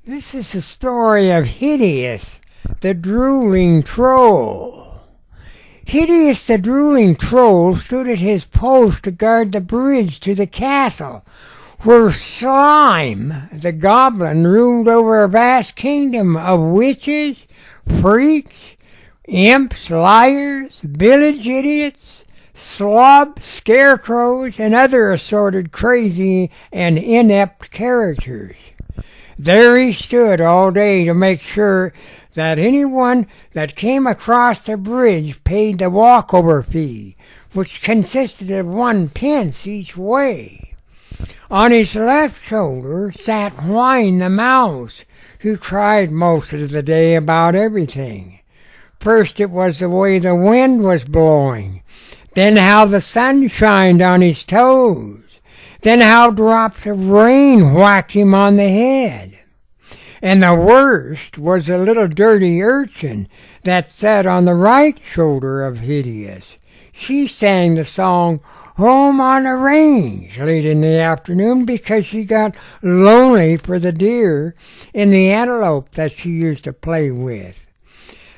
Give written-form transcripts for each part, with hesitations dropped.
This is the story of Hideous, the drooling troll. Hideous the drooling troll stood at his post to guard the bridge to the castle, where Slime, the goblin, ruled over a vast kingdom of witches, freaks, imps, liars, village idiots, slobs, scarecrows, and other assorted crazy and inept characters. There he stood all day to make sure that anyone that came across the bridge paid the walkover fee, which consisted of 1 pence each way. On his left shoulder sat Whine the mouse, who cried most of the day about everything. First it was the way the wind was blowing, then how the sun shined on his toes, then how drops of rain whacked him on the head. And the worst was a little dirty urchin that sat on the right shoulder of Hideous. She sang the song Home on the Range late in the afternoon because she got lonely for the deer and the antelope that she used to play with.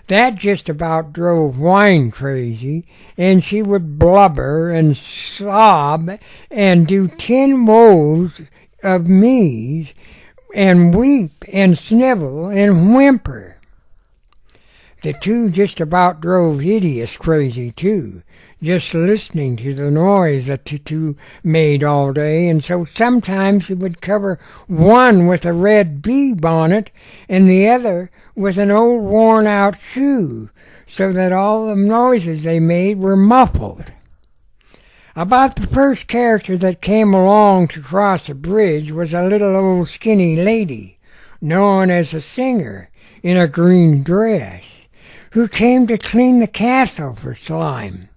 That just about drove Whine crazy, and she would blubber and sob and do 10 woes of me's and weep and snivel and whimper. The two just about drove Hideous crazy too, just listening to the noise that the two made all day, and so sometimes he would cover one with a red bee bonnet and the other with an old worn-out shoe, so that all the noises they made were muffled. About the first character that came along to cross the bridge was a little old skinny lady, known as a singer, in a green dress, who came to clean the castle for Slime.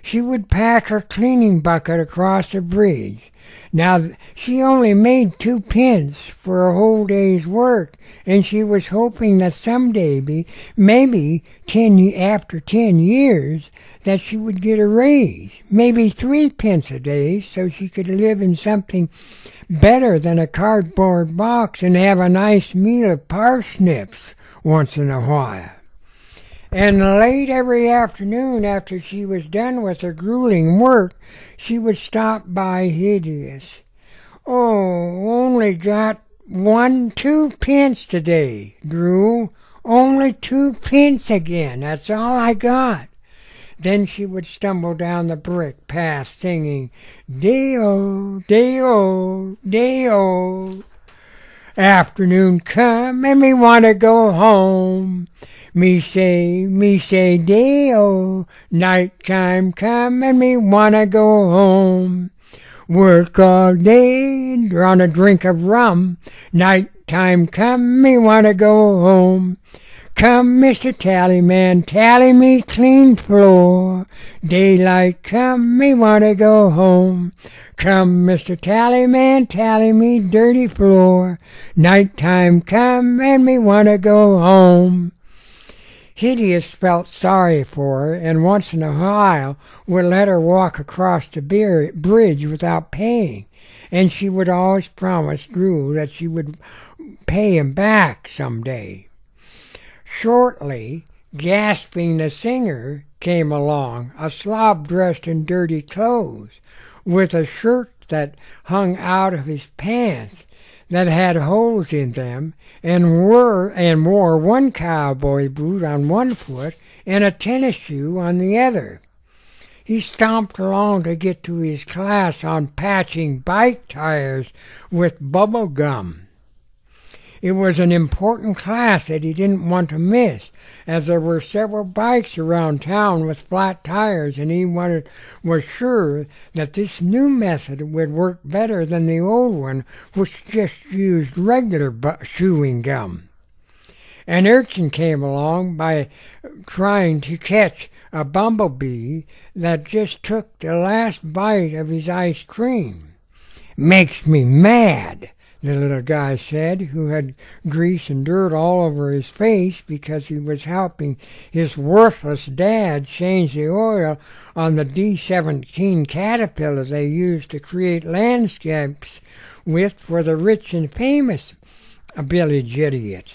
She would pack her cleaning bucket across the bridge. Now, she only made 2 pence for a whole day's work, and she was hoping that someday, maybe after 10 years, that she would get a raise, maybe 3 pence a day, so she could live in something better than a cardboard box and have a nice meal of parsnips once in a while. And late every afternoon, after she was done with her grueling work, she would stop by Hideous. Oh, only got 2 pence today, Drew. Only 2 pence again. That's all I got. Then she would stumble down the brick path singing, Day-o, day-o, day-o. Afternoon come and me want to go home. Me say, day-o, nighttime come and me want to go home. Work all day and drawn a drink of rum. Nighttime come, me want to go home. Come, Mr. Tallyman, tally me clean floor. Daylight come, me want to go home. Come, Mr. Tallyman, tally me dirty floor. Nighttime come, and me want to go home. Hideous felt sorry for her, and once in a while would let her walk across the bridge without paying, and she would always promise Drew that she would pay him back some day. Shortly, Gasping the singer came along, a slob dressed in dirty clothes, with a shirt that hung out of his pants that had holes in them, and wore one cowboy boot on one foot and a tennis shoe on the other. He stomped along to get to his class on patching bike tires with bubble gum. It was an important class that he didn't want to miss, as there were several bikes around town with flat tires, and he was sure that this new method would work better than the old one, which just used regular chewing gum. An urchin came along by trying to catch a bumblebee that just took the last bite of his ice cream. "Makes me mad," the little guy said, who had grease and dirt all over his face because he was helping his worthless dad change the oil on the D-17 Caterpillar they used to create landscapes with for the rich and famous village idiots.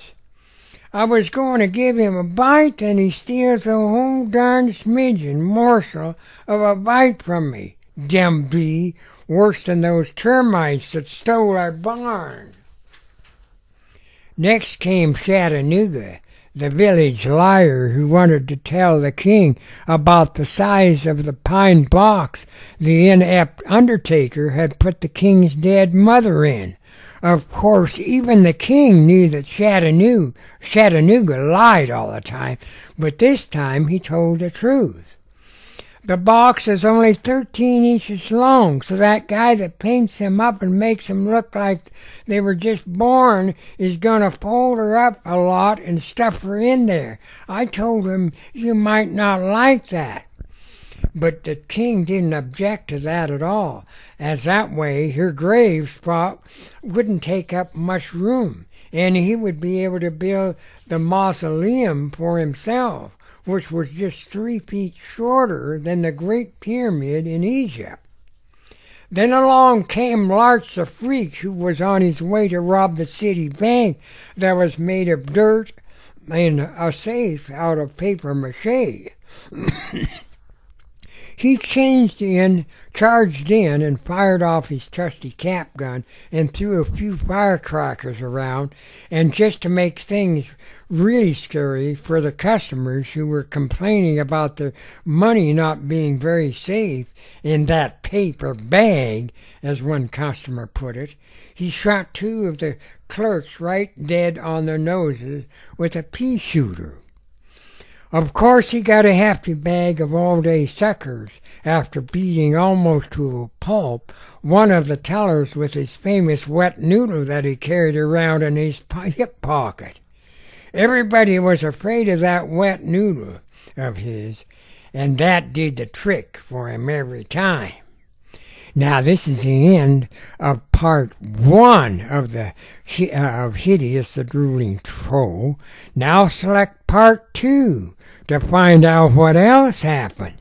I was going to give him a bite, and he steals a whole darn smidgen morsel of a bite from me. Dem be worse than those termites that stole our barn. Next came Chattanooga, the village liar who wanted to tell the king about the size of the pine box the inept undertaker had put the king's dead mother in. Of course, even the king knew that Chattanooga lied all the time, but this time he told the truth. The box is only 13 inches long, so that guy that paints them up and makes them look like they were just born is going to fold her up a lot and stuff her in there. I told him you might not like that. But the king didn't object to that at all, as that way her grave spot wouldn't take up much room, and he would be able to build the mausoleum for himself, which was just 3 feet shorter than the Great Pyramid in Egypt. Then along came Larch the Freak, who was on his way to rob the city bank that was made of dirt and a safe out of paper mache. He charged in, and fired off his trusty cap gun and threw a few firecrackers around, and just to make things really scary for the customers who were complaining about their money not being very safe in that paper bag, as one customer put it, he shot 2 of the clerks right dead on their noses with a pea shooter. Of course, he got a hefty bag of all-day suckers after beating almost to a pulp one of the tellers with his famous wet noodle that he carried around in his hip pocket. Everybody was afraid of that wet noodle of his, and that did the trick for him every time. Now, this is the end of part 1 of Hideous, the Drooling Troll. Now select part 2 to find out what else happened.